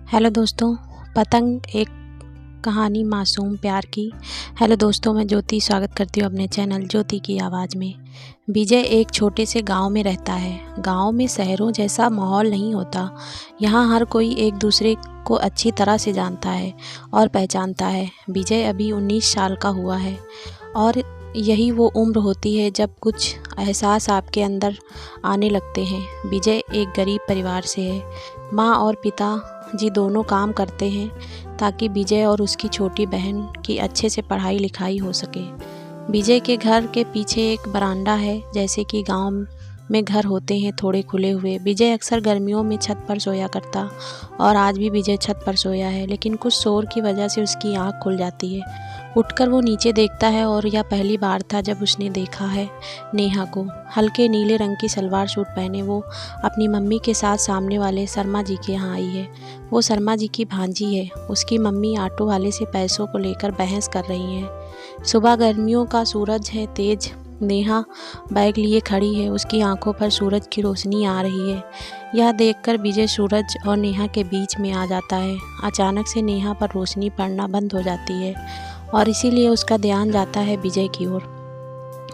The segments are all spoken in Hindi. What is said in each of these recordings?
हेलो दोस्तों, पतंग एक कहानी मासूम प्यार की। हेलो दोस्तों, मैं ज्योति स्वागत करती हूँ अपने चैनल ज्योति की आवाज़ में। विजय एक छोटे से गांव में रहता है। गांव में शहरों जैसा माहौल नहीं होता। यहाँ हर कोई एक दूसरे को अच्छी तरह से जानता है और पहचानता है। विजय अभी 19 साल का हुआ है और यही वो उम्र होती है जब कुछ एहसास आपके अंदर आने लगते हैं। विजय एक गरीब परिवार से है। माँ और पिता जी दोनों काम करते हैं ताकि विजय और उसकी छोटी बहन की अच्छे से पढ़ाई लिखाई हो सके। विजय के घर के पीछे एक बरामदा है, जैसे कि गांव में घर होते हैं थोड़े खुले हुए। विजय अक्सर गर्मियों में छत पर सोया करता और आज भी विजय छत पर सोया है, लेकिन कुछ शोर की वजह से उसकी आंख खुल जाती है। उठकर वो नीचे देखता है और यह पहली बार था जब उसने देखा है नेहा को। हल्के नीले रंग की सलवार सूट पहने वो अपनी मम्मी के साथ सामने वाले शर्मा जी के यहाँ आई है। वो शर्मा जी की भांजी है। उसकी मम्मी ऑटो वाले से पैसों को लेकर बहस कर रही हैं। सुबह गर्मियों का सूरज है तेज। नेहा बैग लिए खड़ी है। उसकी आंखों पर सूरज की रोशनी आ रही है। यह देखकर विजय सूरज और नेहा के बीच में आ जाता है। अचानक से नेहा पर रोशनी पड़ना बंद हो जाती है और इसीलिए उसका ध्यान जाता है विजय की ओर।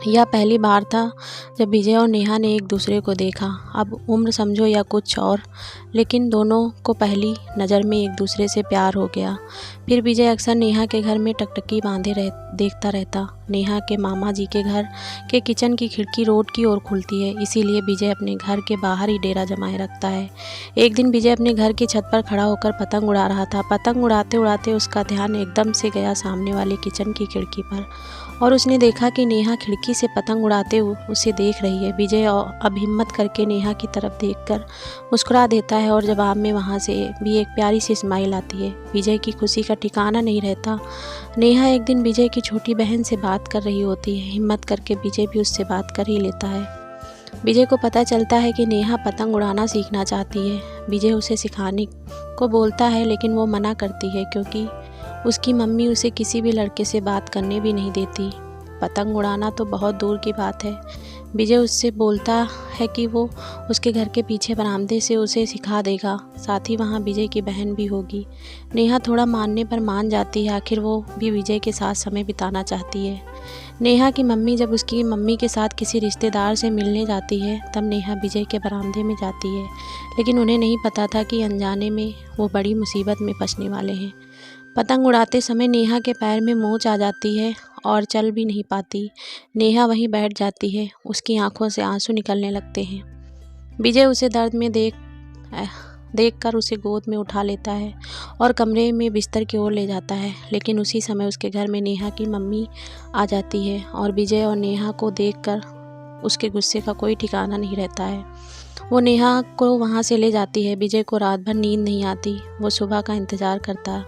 यह पहली बार था जब विजय और नेहा ने एक दूसरे को देखा। अब उम्र समझो या कुछ और, लेकिन दोनों को पहली नज़र में एक दूसरे से प्यार हो गया। फिर विजय अक्सर नेहा के घर में टकटकी बांधे देखता रहता। नेहा के मामा जी के घर के किचन की खिड़की रोड की ओर खुलती है, इसीलिए विजय अपने घर के बाहर ही डेरा जमाए रखता है। एक दिन विजय अपने घर की छत पर खड़ा होकर पतंग उड़ा रहा था। पतंग उड़ाते उड़ाते उसका ध्यान एकदम से गया सामने वाले किचन की खिड़की पर और उसने देखा कि नेहा खिड़की से पतंग उड़ाते उसे देख रही है। विजय अब हिम्मत करके नेहा की तरफ देखकर मुस्कुरा देता है और जवाब में वहाँ से भी एक प्यारी सी स्माइल आती है। विजय की खुशी का ठिकाना नहीं रहता। नेहा एक दिन विजय की छोटी बहन से बात कर रही होती है। हिम्मत करके विजय भी उससे बात कर ही लेता है। विजय को पता चलता है कि नेहा पतंग उड़ाना सीखना चाहती है। विजय उसे सिखाने को बोलता है, लेकिन वो मना करती है क्योंकि उसकी मम्मी उसे किसी भी लड़के से बात करने भी नहीं देती। पतंग उड़ाना तो बहुत दूर की बात है। विजय उससे बोलता है कि वो उसके घर के पीछे बरामदे से उसे सिखा देगा, साथ ही वहाँ विजय की बहन भी होगी। नेहा थोड़ा मानने पर मान जाती है। आखिर वो भी विजय के साथ समय बिताना चाहती है। नेहा की मम्मी जब उसकी मम्मी के साथ किसी रिश्तेदार से मिलने जाती है, तब नेहा विजय के बरामदे में जाती है, लेकिन उन्हें नहीं पता था कि अनजाने में वो बड़ी मुसीबत में फंसने वाले हैं। पतंग उड़ाते समय नेहा के पैर में मोच आ जाती है और चल भी नहीं पाती। नेहा वहीं बैठ जाती है। उसकी आंखों से आंसू निकलने लगते हैं। विजय उसे दर्द में देखकर उसे गोद में उठा लेता है और कमरे में बिस्तर की ओर ले जाता है, लेकिन उसी समय उसके घर में नेहा की मम्मी आ जाती है और विजय और नेहा को देखकर उसके गुस्से का कोई ठिकाना नहीं रहता है। वो नेहा को वहाँ से ले जाती है। विजय को रात भर नींद नहीं आती। वो सुबह का इंतज़ार करता,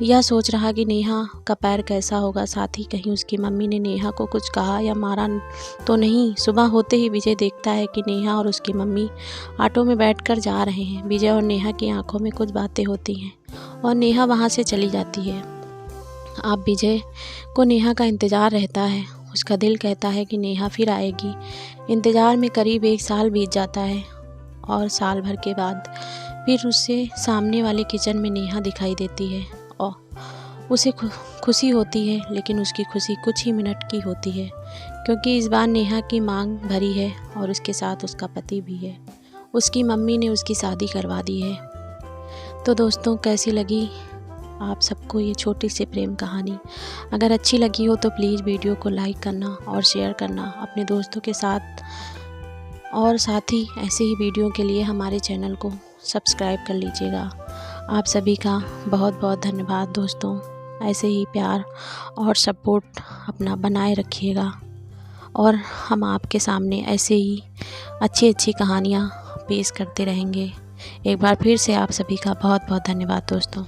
यह सोच रहा कि नेहा का पैर कैसा होगा, साथ ही कहीं उसकी मम्मी ने नेहा को कुछ कहा या मारा तो नहीं। सुबह होते ही विजय देखता है कि नेहा और उसकी मम्मी ऑटो में बैठकर जा रहे हैं। विजय और नेहा की आंखों में कुछ बातें होती हैं और नेहा वहाँ से चली जाती है। अब विजय को नेहा का इंतज़ार रहता है। उसका दिल कहता है कि नेहा फिर आएगी। इंतज़ार में करीब 1 साल बीत जाता है और साल भर के बाद फिर उससे सामने वाले किचन में नेहा दिखाई देती है और उसे खुशी होती है, लेकिन उसकी खुशी कुछ ही मिनट की होती है, क्योंकि इस बार नेहा की मांग भरी है और उसके साथ उसका पति भी है। उसकी मम्मी ने उसकी शादी करवा दी है। तो दोस्तों, कैसी लगी आप सबको ये छोटी सी प्रेम कहानी? अगर अच्छी लगी हो तो प्लीज़ वीडियो को लाइक करना और शेयर करना अपने दोस्तों के साथ, और साथ ही ऐसे ही वीडियो के लिए हमारे चैनल को सब्सक्राइब कर लीजिएगा। आप सभी का बहुत बहुत धन्यवाद दोस्तों। ऐसे ही प्यार और सपोर्ट अपना बनाए रखिएगा और हम आपके सामने ऐसे ही अच्छी अच्छी कहानियाँ पेश करते रहेंगे। एक बार फिर से आप सभी का बहुत बहुत धन्यवाद दोस्तों।